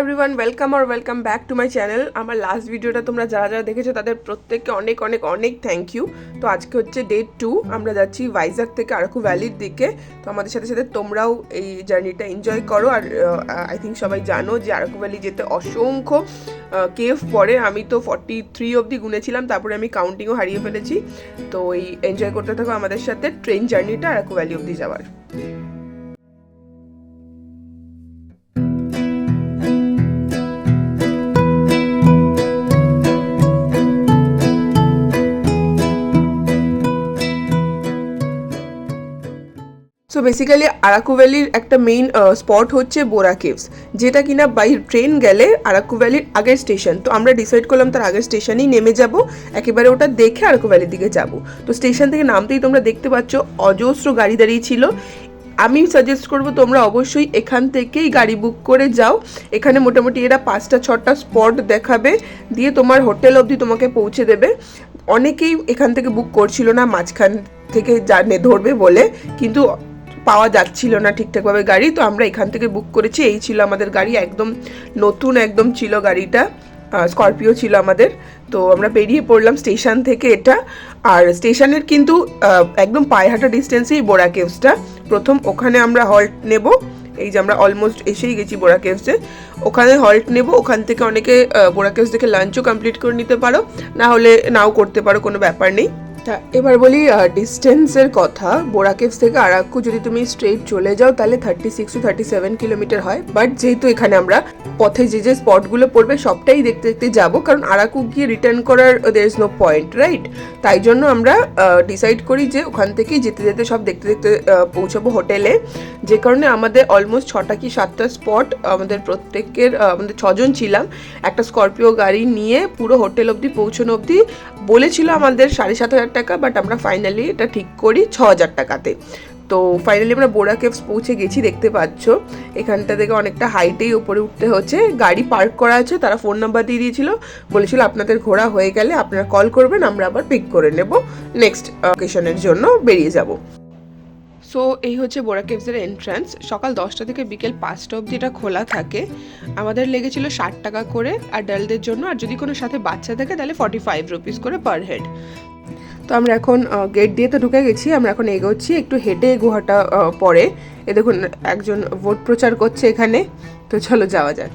Everyone, welcome back to my channel. আমার last ভিডিওটা তোমরা যারা যারা দেখেছো তাদের প্রত্যেককে অনেক অনেক অনেক থ্যাংক ইউ। তো আজকে হচ্ছে ডে 2, আমরা যাচ্ছি ভাইজাগ থেকে আরাকু ভ্যালির দিকে। তো আমাদের সাথে সাথে তোমরাও এই জার্নিটা এনজয় করো। আর আই থিঙ্ক সবাই জানো যে আরাকু ভ্যালি যেতে অসংখ্য কেভ পড়ে। আমি তো 43 অবধি গুনেছিলাম, তারপরে আমি কাউন্টিংও হারিয়ে ফেলেছি। তো এই এনজয় করতে থাকো আমাদের সাথে ট্রেন জার্নিটা আরাকু ভ্যালি অবধি যাওয়ার। সো বেসিক্যালি আরাকু ভ্যালির একটা মেইন স্পট হচ্ছে বোরা কেভস, যেটা কিনা বাই ট্রেন গেলে আরাকু ভ্যালির আগের স্টেশন। তো আমরা ডিসাইড করলাম তার আগের স্টেশনেই নেমে যাব, একেবারে ওটা দেখে আরাকু ভ্যালির দিকে যাব। তো স্টেশন থেকে নামতেই তোমরা দেখতে পাচ্ছ অজস্র গাড়ি দাঁড়িয়ে ছিল। আমি সাজেস্ট করব তোমরা অবশ্যই এখান থেকেই গাড়ি বুক করে যাও। এখানে মোটামুটি এরা 5-6টা স্পট দেখাবে, দিয়ে তোমার হোটেল অবধি তোমাকে পৌঁছে দেবে। অনেকেই এখান থেকে বুক করছিল না, মাঝখান থেকে ধরবে বলে, কিন্তু পাওয়া যাচ্ছিল না ঠিকঠাকভাবে গাড়ি। তো আমরা এখান থেকে বুক করেছি। এই ছিল আমাদের গাড়ি, একদম নতুন একদম ছিল গাড়িটা, স্করপিও ছিল আমাদের। তো আমরা বেরিয়ে পড়লাম স্টেশন থেকে। এটা আর স্টেশনের কিন্তু একদম পায়ে হাঁটা ডিস্টেন্সেই বোরা কেভসটা। প্রথম ওখানে আমরা হল্ট নেব। এই যে আমরা অলমোস্ট এসেই গেছি বোরা কেভসে। ওখানে হল্ট নেব। ওখান থেকে অনেকে বোরা কেভস থেকে লাঞ্চও কমপ্লিট করে নিতে পারো, না হলে নাও করতে পারো, কোনো ব্যাপার নেই। এবার বলি ডিস্টেন্সের কথা। বোরা কেভস থেকে আরাকু যদি তুমি স্ট্রেট চলে যাও তাহলে 36-37 কিলোমিটার হয়। বাট যেহেতু এখানে আমরা পথে যে যে স্পটগুলো পড়বে সবটাই দেখতে দেখতে যাবো, কারণ আরাকু গিয়ে রিটার্ন করার there is no point, right? তাই জন্য আমরা ডিসাইড করি যে ওখান থেকেই যেতে যেতে সব দেখতে দেখতে পৌঁছাবো হোটেলে। যে কারণে আমাদের অলমোস্ট 6টা কি 7টা স্পট, আমাদের প্রত্যেকের আমাদের 6জন ছিলাম, একটা স্করপিও গাড়ি নিয়ে পুরো হোটেল অবধি পৌঁছানো অবধি বলেছিল আমাদের 7,500 টাকা, বাট আমরা ফাইনালি এটা ঠিক করি 6,000 টাকাতে। তো ফাইনালি আমরা বোরা কেভস পৌঁছে গেছি। দেখতে পাচ্ছ এখানটা থেকে অনেকটা হাইটেই উপরে উঠতে হচ্ছে। গাড়ি পার্ক করা আছে, তারা ফোন নাম্বার দিয়ে দিয়েছিল, বলেছিল আপনাদের ঘোরা হয়ে গেলে আপনারা কল করবেন, আমরা আবার পিক করে নেব, নেক্সট অকেশনের জন্য বেরিয়ে যাব। সো এই হচ্ছে বোরা কেভসের এন্ট্রান্স। সকাল 10টা থেকে বিকেল 5টা অবধি এটা খোলা থাকে। আমাদের লেগেছিল 60 টাকা করে অ্যাডাল্টদের জন্য, আর যদি কোনো সাথে বাচ্চা থাকে তাহলে 45 রুপিস করে পার হেড। তো আমরা এখন গেট দিয়ে তো ঢুকে গেছি, আমরা এখন এগোচ্ছি। একটু হেঁটে গুহাটা পরে এ দেখুন একজন ভোট প্রচার করছে এখানে। তো চলো যাওয়া যাক।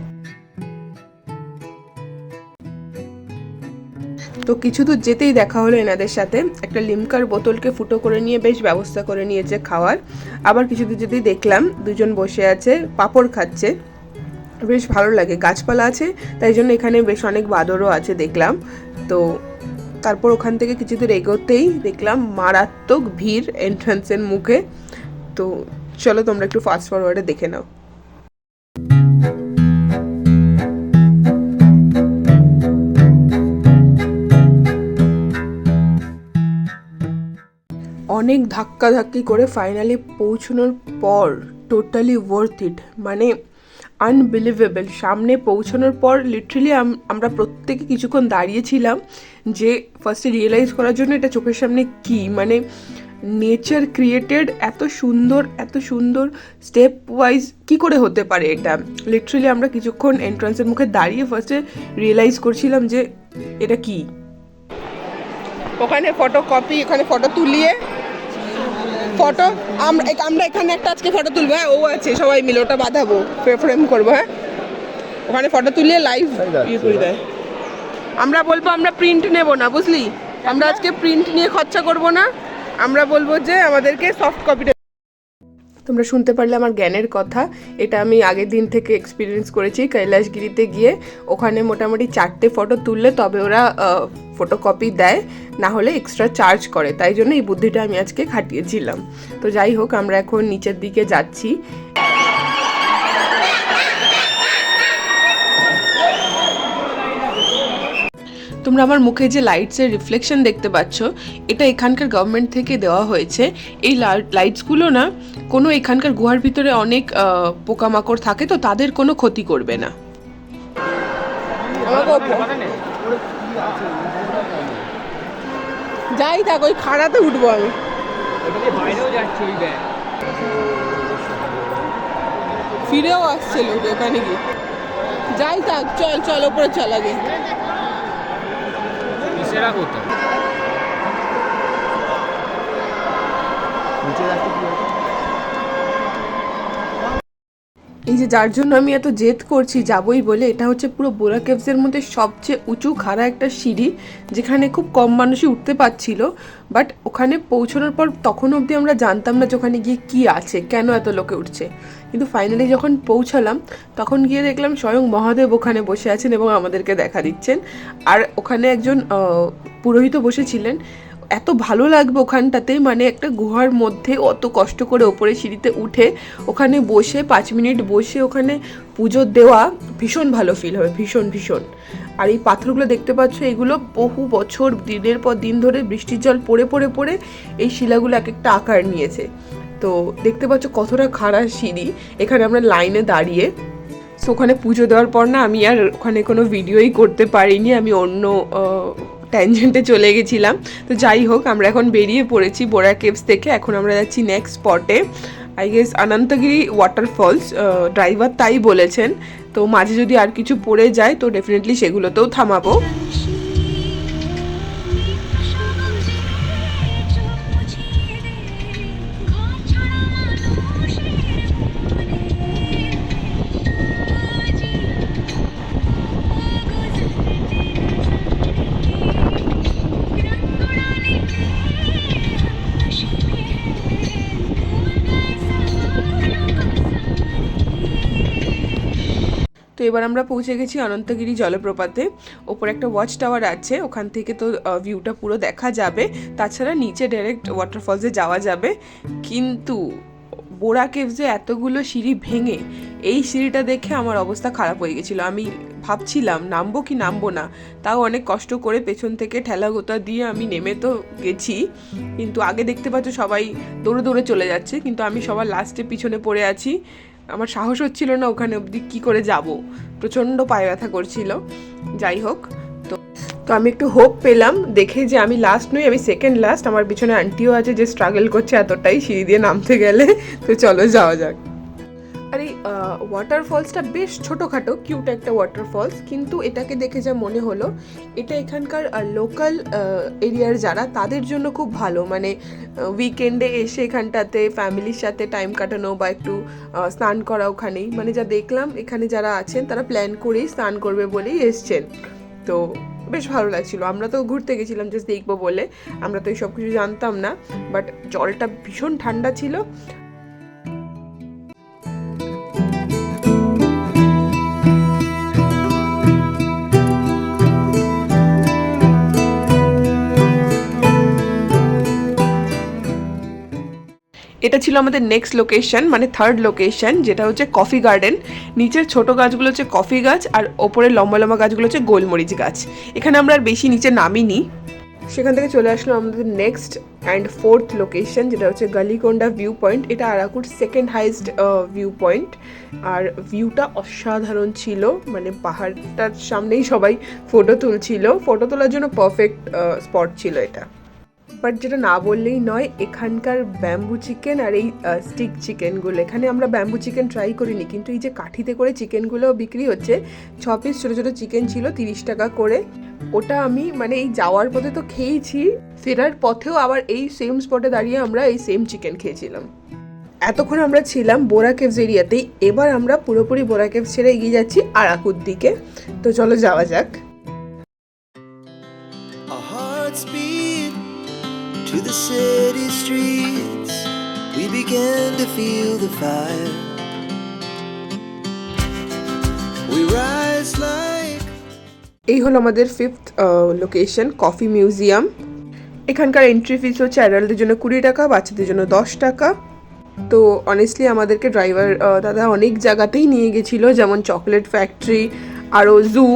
তো কিছু দূর যেতেই দেখা হলো এনাদের সাথে। একটা লিমকার বোতলকে ফুটো করে নিয়ে বেশ ব্যবস্থা করে নিয়েছে খাওয়ার। আবার কিছু দূর যেতেই দেখলাম দুজন বসে আছে, পাঁপড় খাচ্ছে। বেশ ভালো লাগে, গাছপালা আছে তাই জন্য এখানে বেশ অনেক বাদরও আছে দেখলাম। তো তারপর ওখান থেকে কিছু দূর এগোতেই দেখলাম মারাত্মক ভিড় এন্ট্রান্সের মুখে। তো চলো তোমরা একটু ফাস্ট ফরওয়ার্ডে দেখে নাও। অনেক ধাক্কাধাক্কি করে ফাইনালি পৌঁছানোর পর টোটালি ওয়ার্থ ইট, মানে আনবিলিভেবল। সামনে পৌঁছানোর পর লিটারেলি আমরা প্রত্যেকে কিছুক্ষণ দাঁড়িয়েছিলাম যে ফার্স্টে রিয়েলাইজ করার জন্য এটা চোখের সামনে কি, মানে নেচার ক্রিয়েটেড এত সুন্দর স্টেপ ওয়াইজ কি করে হতে পারে এটা। লিটারেলি আমরা কিছুক্ষণ এন্ট্রান্সের মুখে দাঁড়িয়ে ফার্স্টে রিয়েলাইজ করছিলাম যে এটা কি। ওখানে ফটো কপি, এখানে ফটো তুলিয়ে ফটো আমরা এখানে একটা আজকে ফটো তুলবো। হ্যাঁ, ও আছে, সবাই মিলে ওটা বাঁধাবো, ফ্রেম করবো। হ্যাঁ, ওখানে ফটো তুলিয়ে লাইভ ইয়ে করে দেয়। আমরা বলবো আমরা প্রিন্ট নেব না, বুঝলি? আমরা আজকে প্রিন্ট নিয়ে খরচা করবো না, আমরা বলবো যে আমাদেরকে সফট কপিটা। তোমরা শুনতে পারলে আমার জ্ঞানের কথা। এটা আমি আগের দিন থেকে এক্সপিরিয়েন্স করেছি কৈলাসগিরিতে গিয়ে। ওখানে মোটামুটি 4টে ফটো তুললে তবে ওরা ফটোকপি দেয়, না হলে এক্সট্রা চার্জ করে। তাই জন্য এই বুদ্ধিটা আমি আজকে খাটিয়েছিলাম। তো যাই হোক, আমরা এখন নিচের দিকে যাচ্ছি। তোমরা আমার মুখে যে লাইটসের রিফ্লেকশন দেখতে পাচ্ছ, এটা এখানকার গভর্নমেন্ট থেকে দেওয়া হয়েছে। এই লাইটসগুলো না কোনো এখানকার গুহার ভিতরে অনেক পোকামাকড় থাকে, তো তাদের কোনো ক্ষতি করবে না। যাই থাক, ওই খাড়াতে উঠবো আমি। ফিরেও আসছে লোক এখানে গিয়ে। যাই থাক, চল চল ওপরে চল আগে। সেরা কোথায় এই যে যার জন্য আমি এত জেদ করছি যাবই বলে, এটা হচ্ছে পুরো বোরা কেভসের মধ্যে সবচেয়ে উঁচু খাড়া একটা সিঁড়ি, যেখানে খুব কম মানুষই উঠতে পারছিল। বাট ওখানে পৌঁছানোর পর তখন অবধি আমরা জানতাম না যে ওখানে গিয়ে কী আছে, কেন এত লোকে উঠছে। কিন্তু ফাইনালি যখন পৌঁছালাম তখন গিয়ে দেখলাম স্বয়ং মহাদেব ওখানে বসে আছেন এবং আমাদেরকে দেখা দিচ্ছেন। আর ওখানে একজন পুরোহিত বসেছিলেন। এত ভালো লাগবে ওখানটাতে, মানে একটা গুহার মধ্যে অত কষ্ট করে ওপরে সিঁড়িতে উঠে ওখানে বসে 5 মিনিট বসে ওখানে পুজো দেওয়া ভীষণ ভালো ফিল হবে, ভীষণ ভীষণ। আর এই পাথরগুলো দেখতে পাচ্ছ, এগুলো বহু বছর দিনের পর দিন ধরে বৃষ্টির জল পড়ে পড়ে পড়ে এই শিলাগুলো এক একটা আকার নিয়েছে। তো দেখতে পাচ্ছ কতটা খাড়া সিঁড়ি, এখানে আমরা লাইনে দাঁড়িয়ে। সো ওখানে পুজো দেওয়ার পর না আমি আর ওখানে কোনো ভিডিওই করতে পারিনি, আমি অন্য ট্যানজেন্টে চলে গেছিলাম। তো যাই হোক, আমরা এখন বেরিয়ে পড়েছি বোরা কেভস থেকে। এখন আমরা যাচ্ছি নেক্সট স্পটে, I guess Ananthagiri waterfalls. Driver তাই বলেছেন। তো মাঝে যদি আর কিছু পড়ে যায় তো ডেফিনেটলি সেগুলোতেও থামাবো। তো এবার আমরা পৌঁছে গেছি অনন্তগিরি জলপ্রপাতে। ওপরে একটা ওয়াচ টাওয়ার আছে, ওখান থেকে তো ভিউটা পুরো দেখা যাবে। তাছাড়া নিচে ডাইরেক্ট ওয়াটারফলসে যাওয়া যাবে। কিন্তু বোরা কেভসে এতগুলো সিঁড়ি ভেঙে এই সিঁড়িটা দেখে আমার অবস্থা খারাপ হয়ে গেছিলো। আমি ভাবছিলাম নামবো কি নামবো না, তাও অনেক কষ্ট করে পেছন থেকে ঠেলা গোতা দিয়ে আমি নেমে তো গেছি। কিন্তু আগে দেখতে পাচ্ছ সবাই দৌড়ে দৌড়ে চলে যাচ্ছে, কিন্তু আমি সবার লাস্টে পিছনে পড়ে আছি। আমার সাহস হচ্ছিল না ওখানে অবধি কী করে যাব, প্রচণ্ড পায়ে ব্যথা করছিল। যাই হোক, তো আমি একটু হোপ পেলাম দেখে যে আমি লাস্ট নই, আমি সেকেন্ড লাস্ট। আমার পিছনে আন্টিও আছে যে স্ট্রাগল করছে এতটাই সিঁড়ি দিয়ে নামতে গেলে। তো চলো যাওয়া যাক। আর এই ওয়াটারফলসটা বেশ ছোটোখাটো কিউট একটা ওয়াটারফলস, কিন্তু এটাকে দেখে যা মনে হলো এটা এখানকার লোকাল এরিয়ার যারা তাদের জন্য খুব ভালো। মানে উইকেন্ডে এসে এখানটাতে ফ্যামিলির সাথে টাইম কাটানো বা একটু স্নান করা ওখানেই, মানে যা দেখলাম এখানে যারা আছেন তারা প্ল্যান করেই স্নান করবে বলেই এসছেন। তো বেশ ভালো লাগছিল। আমরা তো ঘুরতে গেছিলাম জাস্ট দেখবো বলে, আমরা তো এই সব কিছু জানতাম না। বাট জলটা ভীষণ ঠান্ডা ছিল। এটা ছিল আমাদের নেক্সট লোকেশন, মানে থার্ড লোকেশন, যেটা হচ্ছে কফি গার্ডেন। নিচের ছোট গাছগুলো হচ্ছে কফি গাছ, আর ওপরে লম্বা লম্বা গাছগুলো হচ্ছে গোলমরিচ গাছ। এখানে আমরা আর বেশি নিচে নামিনি। সেখান থেকে চলে আসলো আমাদের নেক্সট অ্যান্ড ফোর্থ লোকেশন, যেটা হচ্ছে গালিকোন্ডা ভিউ পয়েন্ট। এটা আরাকুর সেকেন্ড হাইস্ট ভিউ পয়েন্ট, আর ভিউটা অসাধারণ ছিল। মানে পাহাড়টার সামনেই সবাই ফটো তুলছিল, ফটো তোলার জন্য পারফেক্ট স্পট ছিল এটা। বাট যেটা না বললেই নয়, এখানকার ব্যাম্বু চিকেন আর এই স্টিক চিকেনগুলো, এখানে আমরা ব্যাম্বু চিকেন ট্রাই করিনি, কিন্তু এই যে কাঠিতে করে চিকেনগুলো বিক্রি হচ্ছে, 6 পিস ছোটো ছোটো চিকেন ছিল 30 টাকা করে। ওটা আমি মানে এই যাওয়ার পথে তো খেয়েছি, ফেরার পথেও আবার এই সেম স্পটে দাঁড়িয়ে আমরা এই সেম চিকেন খেয়েছিলাম। এতক্ষণ আমরা ছিলাম বোরা কেভস এরিয়াতেই, এবার আমরা পুরোপুরি বোরা কেভস ছেড়ে এগিয়ে যাচ্ছি আরাকুর দিকে। তো চলো যাওয়া যাক। To the city streets, we began to feel the fire. We rise like... এই হলো আমাদের ফিফথ লোকেশন, কফি মিউজিয়াম। এখানকার এন্ট্রি ফিস হচ্ছে অ্যাডাল্টদের জন্য 20 টাকা, বাচ্চাদের জন্য 10 টাকা। তো অনেস্টলি আমাদেরকে ড্রাইভার দাদা অনেক জায়গাতেই নিয়ে গেছিলো, যেমন চকলেট ফ্যাক্টরি, আরও জু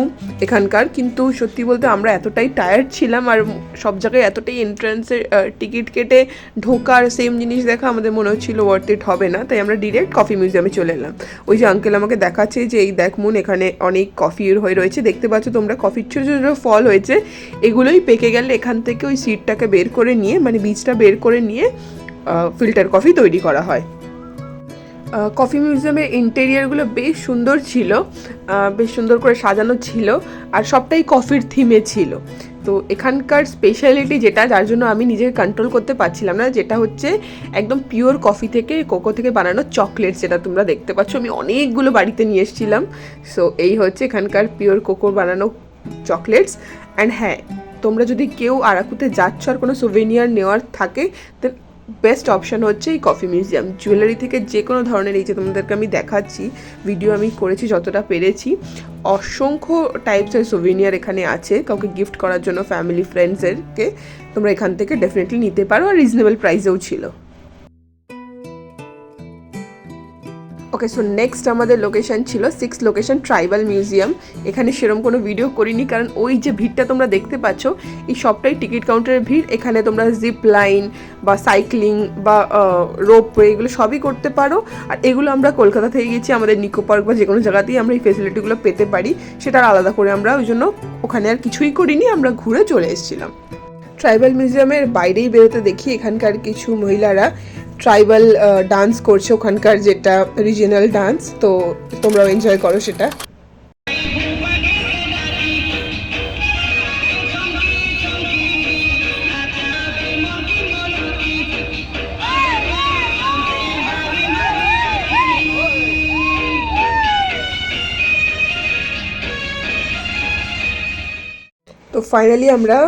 এখানকার। কিন্তু সত্যি বলতে আমরা এতটাই টায়ার্ড ছিলাম, আর সব জায়গায় এতটাই এন্ট্রান্সের টিকিট কেটে ঢোকার সেম জিনিস দেখা আমাদের মনে হচ্ছিলো ওয়ার্থ ইট হবে না। তাই আমরা ডিরেক্ট কফি মিউজিয়ামে চলে এলাম। ওই যে আঙ্কেল আমাকে দেখাচ্ছে যে এই দেখ মুন, এখানে অনেক কফি হয়ে রয়েছে, দেখতে পাচ্ছ তোমরা কফির ছোটো ছোটো ফল হয়েছে, এগুলোই পেকে গেলে এখান থেকে ওই সিডটাকে বের করে নিয়ে, মানে বীজটা বের করে নিয়ে ফিল্টার কফি তৈরি করা হয়। কফি মিউজিয়ামের ইন্টেরিয়ারগুলো বেশ সুন্দর ছিল, বেশ সুন্দর করে সাজানো ছিল, আর সবটাই কফির থিমে ছিল। তো এখানকার স্পেশালিটি যেটা, যার জন্য আমি নিজেকে কন্ট্রোল করতে পারছিলাম না, যেটা হচ্ছে একদম পিওর কফি থেকে, কোকো থেকে বানানো চকলেটস, যেটা তোমরা দেখতে পাচ্ছ। আমি অনেকগুলো বাড়িতে নিয়ে এসেছিলাম। সো এই হচ্ছে এখানকার পিওর কোকোর বানানো চকলেটস। অ্যান্ড হ্যাঁ, তোমরা যদি কেউ আরাকুতে যাচ্ছ আর কোনো সুভেনিয়ার নেওয়ার থাকে, দেন বেস্ট অপশান হচ্ছে এই কফি মিউজিয়াম। জুয়েলারি থেকে যে কোনো ধরনের, এই যে তোমাদেরকে আমি দেখাচ্ছি, ভিডিও আমি করেছি যতটা পেরেছি, অসংখ্য টাইপসের সুভেনিয়ার এখানে আছে কাউকে গিফট করার জন্য, ফ্যামিলি ফ্রেন্ডসদেরকে। তোমরা এখান থেকে ডেফিনেটলি নিতে পারো, আর রিজনেবল প্রাইসেও ছিল। ওকে, সো নেক্সট আমাদের লোকেশন ছিল 6 লোকেশন ট্রাইবাল মিউজিয়াম। এখানে সেরকম কোনো ভিডিও করিনি, কারণ ওই যে ভিড়টা তোমরা দেখতে পাচ্ছ, এই সবটাই টিকিট কাউন্টারের ভিড়। এখানে তোমরা জিপ লাইন বা সাইক্লিং বা রোপওয়ে, এগুলো সবই করতে পারো। আর এগুলো আমরা কলকাতা থেকে গেছি, আমাদের নিকো পার্ক বা যে কোনো জায়গাতেই আমরা এই ফেসিলিটিগুলো পেতে পারি, সেটা আলাদা করে আমরা ওই জন্য ওখানে আর কিছুই করিনি, আমরা ঘুরে চলে এসেছিলাম। ট্রাইবাল মিউজিয়ামের বাইরেই বেরোতে দেখি এখানকার কিছু মহিলারা ট্রাইবাল ডান্স করছে, ওখানকার যেটা রিজিয়নাল ডান্স। তো তোমরাও এনজয় করো সেটা। তো ফাইনালি আমরা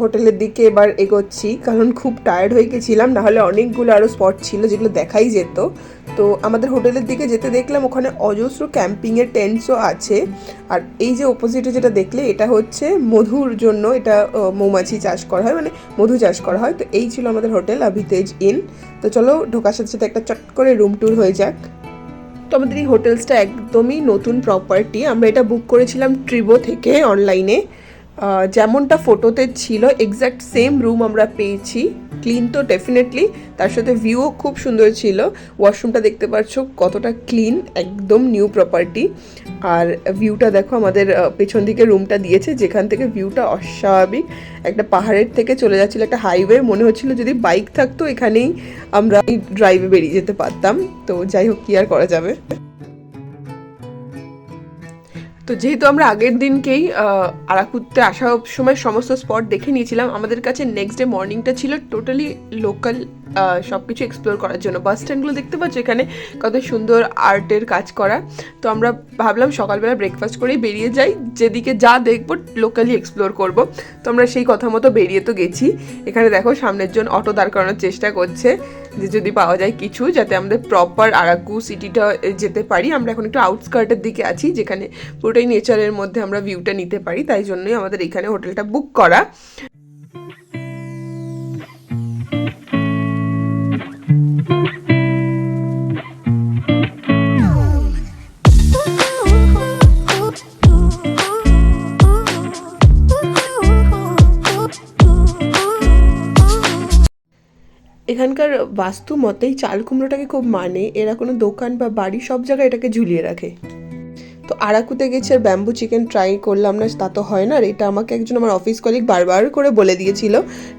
হোটেলের দিকে এবার এগোচ্ছি, কারণ খুব টায়ার্ড হয়ে গেছিলাম, নাহলে অনেকগুলো আরও স্পট ছিল যেগুলো দেখাই যেত। তো আমাদের হোটেলের দিকে যেতে দেখলাম ওখানে অজস্র ক্যাম্পিংয়ের টেন্টসও আছে। আর এই যে অপোজিটে যেটা দেখলে, এটা হচ্ছে মধুর জন্য, এটা মৌমাছি চাষ করা হয়, মানে মধু চাষ করা হয়। তো এই ছিল আমাদের হোটেল আভিতেজ ইন। তো চলো ঢোকার সাথে সাথে একটা চট করে রুম ট্যুর হয়ে যাক। তো আমাদের এই হোটেলসটা একদমই নতুন প্রপার্টি। আমরা এটা বুক করেছিলাম ট্রিবো থেকে অনলাইনে। যেমনটা ফটোতে ছিল এক্স্যাক্ট সেম রুম আমরা পেয়েছি। ক্লিন তো ডেফিনেটলি, তার সাথে ভিউও খুব সুন্দর ছিল। ওয়াশরুমটা দেখতে পাচ্ছ কতটা ক্লিন, একদম নিউ প্রপার্টি। আর ভিউটা দেখো, আমাদের পেছন দিকে রুমটা দিয়েছে, যেখান থেকে ভিউটা অস্বাভাবিক। একটা পাহাড়ের থেকে চলে যাচ্ছিল একটা হাইওয়ে, মনে হচ্ছিল যদি বাইক থাকতো এখানেই আমরা ড্রাইভে বেরিয়ে যেতে পারতাম। তো যাই হোক, কি আর করা যাবে। তো যেহেতু আমরা আগের দিনকেই আরাকুতে আসার সময় সমস্ত স্পট দেখে নিয়েছিলাম, আমাদের কাছে নেক্সট ডে মর্নিংটা ছিল টোটালি লোকাল সব কিছু এক্সপ্লোর করার জন্য। বাস স্ট্যান্ডগুলো দেখতে পাচ্ছ এখানে কত সুন্দর আর্টের কাজ করা। তো আমরা ভাবলাম সকালবেলা ব্রেকফাস্ট করেই বেরিয়ে যাই, যেদিকে যা দেখবো লোকালি এক্সপ্লোর করব। তো আমরা সেই কথা মতো বেরিয়ে তো গেছি। এখানে দেখো সামনের জন অটো দাঁড় করানোর চেষ্টা করছে, যে যদি পাওয়া যায় কিছু, যাতে আমাদের প্রপার আরাকু সিটিটা যেতে পারি। আমরা এখন একটু আউটস্কার্টের দিকে আছি, যেখানে পুরোটাই নেচারের মধ্যে আমরা ভিউটা নিতে পারি, তাই জন্যই আমাদের এখানে হোটেলটা বুক করা। এখানকার বাস্তু মতেই চাল কুমড়োটাকে খুব মানে, এরা কোনো দোকান বা বাড়ি সব জায়গায় এটাকে ঝুলিয়ে রাখে। তো আরাকুতে গেছি আর ব্যাম্বু চিকেন ট্রাই করলাম না, তা তো হয় না। আর এটা আমাকে একজন আমার অফিস কলিগ বারবার করে বলে দিয়েছিল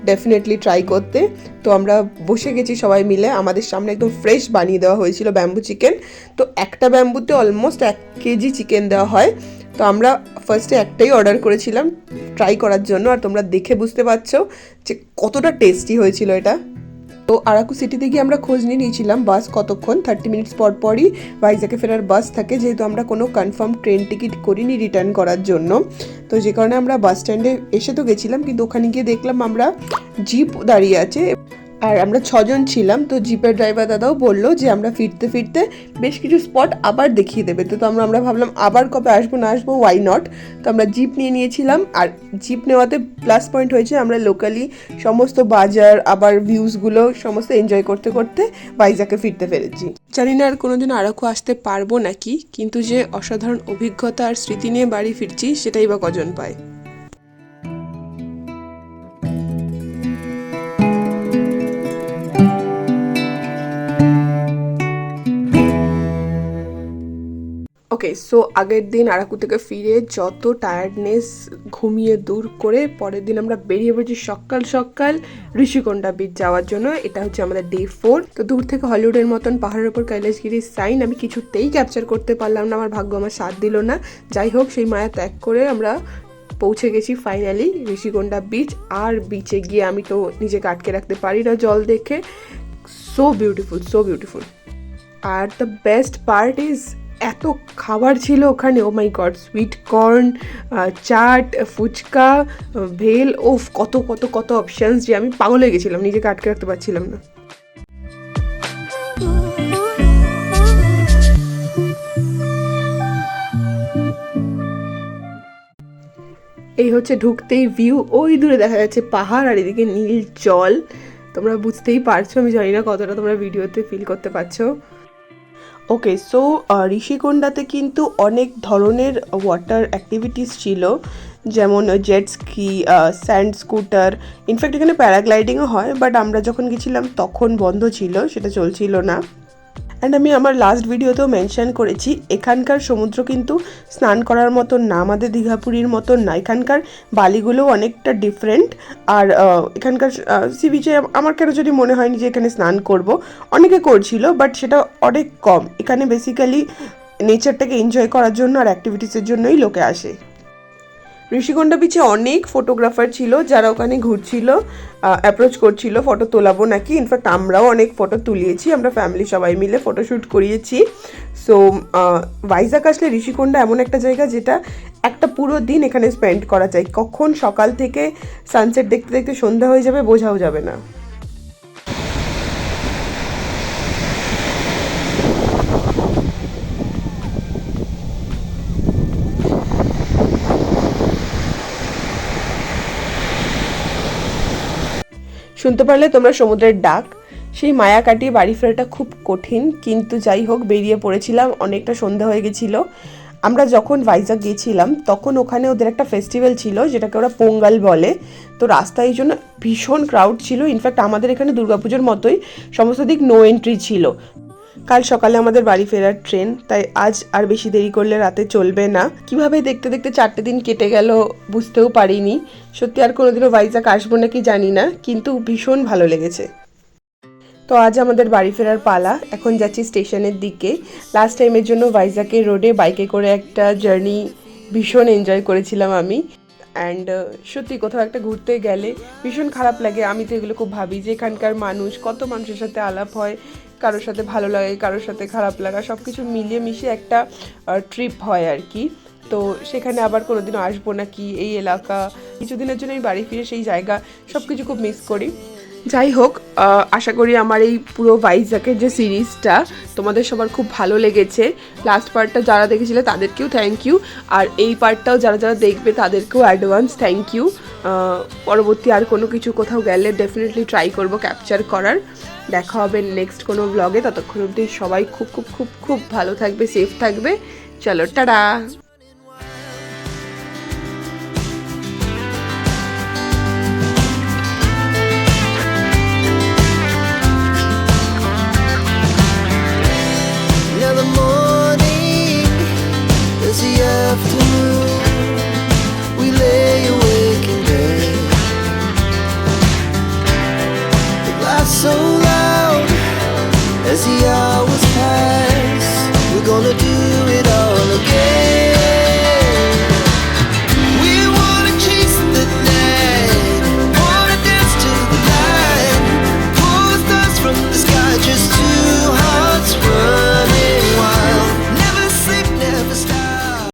ডেফিনেটলি ট্রাই করতে। তো আমরা বসে গেছি সবাই মিলে, আমাদের সামনে একদম ফ্রেশ বানিয়ে দেওয়া হয়েছিল ব্যাম্বু চিকেন। তো একটা ব্যাম্বুতে অলমোস্ট 1 কেজি চিকেন দেওয়া হয়। তো আমরা ফার্স্টে একটাই অর্ডার করেছিলাম ট্রাই করার জন্য, আর তোমরা দেখে বুঝতে পারছো যে কতটা টেস্টি হয়েছিল এটা। তো আরাকু সিটিতে গিয়ে আমরা খোঁজ নিয়ে নিয়েছিলাম বাস কতক্ষণ, 30 মিনিটস পর পরই ভাইজাকে ফেরার বাস থাকে, যেহেতু আমরা কোনো কনফার্ম ট্রেন টিকিট করিনি রিটার্ন করার জন্য। তো যে কারণে আমরা বাস স্ট্যান্ডে এসে তো গেছিলাম, কিন্তু ওখানে গিয়ে দেখলাম আমরা জিপ দাঁড়িয়ে আছে, আর আমরা 6 জন ছিলাম। তো জিপের ড্রাইভার দাদাও বললো যে আমরা ফিরতে ফিরতে বেশ কিছু স্পট আবার দেখিয়ে দেবে। তো আমরা ভাবলাম আবার কবে আসবো না আসবো, ওয়াই নট। তো আমরা জিপ নিয়ে নিয়েছিলাম, আর জিপ নেওয়াতে প্লাস পয়েন্ট হয়েছে আমরা লোকালি সমস্ত বাজার আবার ভিউজগুলো সমস্ত এনজয় করতে করতে ভাইজাকে ফিরতে পেরেছি। জানি না আর কোনোদিন আরাকু আসতে পারবো নাকি, কিন্তু যে অসাধারণ অভিজ্ঞতা আর স্মৃতি নিয়ে বাড়ি ফিরছি সেটাই বা কজন পায়। ওকে, সো আগের দিন আরাকু থেকে ফিরে যত টায়ার্ডনেস ঘুমিয়ে দূর করে পরের দিন আমরা বেরিয়ে পড়েছি সকাল সকাল ঋষিকোণা বিচ যাওয়ার জন্য। এটা হচ্ছে আমাদের ডে 4। তো দূর থেকে হলিউডের মতন পাহাড়ের ওপর কৈলাসগিরির সাইন আমি কিছুতেই ক্যাপচার করতে পারলাম না, আমার ভাগ্য আমার সাথ দিল না। যাই হোক, সেই মায়া ত্যাগ করে আমরা পৌঁছে গেছি ফাইনালি ঋষিকোণা বিচ। আর বিচে গিয়ে আমি তো নিজেকে আটকে রাখতে পারি না জল দেখে। So beautiful, so beautiful. আর দ্য বেস্ট পার্ট ইজ এত খাবার ছিল ওখানে, oh my god, sweet corn, chaat, phuchka, bhel, ওফ, কত কত কত অপশানস যে আমি পাগল হয়ে গেছিলাম, নিজেকে আটকে রাখতে পারছিলাম না। এই হচ্ছে ঢুকতেই ভিউ, ওই দূরে দেখা যাচ্ছে পাহাড় আর এদিকে নীল জল। তোমরা বুঝতেই পারছো, আমি জানি না কতটা তোমরা ভিডিওতে ফিল করতে পারছো। ওকে, সো ঋষিকোণাতে কিন্তু অনেক ধরনের ওয়াটার অ্যাক্টিভিটিস ছিল, যেমন jet ski, sand scooter, in fact এখানে প্যারাগ্লাইডিংও হয়, বাট আমরা যখন গেছিলাম তখন বন্ধ ছিল, সেটা চলছিল না। অ্যান্ড আমি আমার লাস্ট ভিডিওতেও মেনশন করেছি, এখানকার সমুদ্র কিন্তু স্নান করার মতন না, আমাদের দীঘাপুরীর মতন না। এখানকার বালিগুলো অনেকটা ডিফারেন্ট। আর এখানকার সি বিচে আমার কেন যদি মনে হয়নি যে এখানে স্নান করব, অনেকে করছিল, বাট সেটা অনেক কম। এখানে বেসিক্যালি নেচারটাকে এনজয় করার জন্য আর অ্যাক্টিভিটিসের জন্যই লোকে আসে। ঋষিকোণা বিচে অনেক ফটোগ্রাফার ছিল যারা ওখানে ঘুরছিল, অ্যাপ্রোচ করছিল ফটো তোলাবো নাকি। ইনফ্যাক্ট আমরাও অনেক ফটো তুলিয়েছি, আমরা ফ্যামিলি সবাই মিলে ফটোশ্যুট করিয়েছি। সো ভাইজাগ আসলে ঋষিকোণা এমন একটা জায়গা যেটা একটা পুরো দিন এখানে স্পেন্ড করা যায়। কখন সকাল থেকে সানসেট দেখতে দেখতে সন্ধ্যা হয়ে যাবে বোঝাও যাবে না। শুনতে পারলে তোমরা সমুদ্রের ডাক। সেই মায়া কাটিয়ে বাড়ি ফেরাটা খুব কঠিন, কিন্তু যাই হোক বেরিয়ে পড়েছিলাম, অনেকটা সন্ধ্যা হয়ে গেছিলো। আমরা যখন ভাইজাগ গিয়েছিলাম তখন ওখানে ওদের একটা ফেস্টিভ্যাল ছিল যেটাকে ওরা পোঙ্গাল বলে। তো রাস্তায় এই জন্য ভীষণ ক্রাউড ছিল। ইনফ্যাক্ট আমাদের এখানে দুর্গাপুজোর মতোই সমস্ত দিক নো এন্ট্রি ছিল। কাল সকালে আমাদের বাড়ি ফেরার ট্রেন, তাই আজ আর বেশি দেরি করলে রাতে চলবে না। কিভাবে দেখতে দেখতে 4টে দিন কেটে গেল বুঝতেও পারিনি। সত্যি আর কোনোদিনও ভাইজাগ আসবো নাকি জানি না, কিন্তু ভীষণ ভালো লেগেছে। তো আজ আমাদের বাড়ি ফেরার পালা, এখন যাচ্ছি স্টেশনের দিকে। লাস্ট টাইমের জন্য ভাইজাগের রোডে বাইকে করে একটা জার্নি ভীষণ এনজয় করেছিলাম আমি। অ্যান্ড সত্যি কোথাও একটা ঘুরতে গেলে ভীষণ খারাপ লাগে। আমি তো এগুলো খুব ভাবি যে এখানকার মানুষ, কত মানুষের সাথে আলাপ হয়, কারোর সাথে ভালো লাগে, কারোর সাথে খারাপ লাগা, সব কিছু মিলিয়ে মিশিয়ে একটা ট্রিপ হয় আর কি। তো সেখানে আবার কোনোদিনও আসবো নাকি, এই এলাকা, কিছুদিনের জন্য আমি বাড়ি ফিরে সেই জায়গা সব কিছু খুব মিস করি। যাই হোক, আশা করি আমার এই পুরো ভাইজাগের যে সিরিজটা তোমাদের সবার খুব ভালো লেগেছে। লাস্ট পার্টটা যারা দেখেছিলে তাদেরকেও থ্যাংক ইউ, আর এই পার্টটাও যারা যারা দেখবে তাদেরকেও অ্যাডভান্স থ্যাংক ইউ। পরবর্তী আর কোনো কিছু কোথাও গেলে ডেফিনেটলি ট্রাই করব ক্যাপচার করার। দেখা হবে নেক্সট কোনো ব্লগে, ততক্ষণ অবধি সবাই খুব খুব খুব খুব ভালো থাকবে, সেফ থাকবে। চলো, টাটা।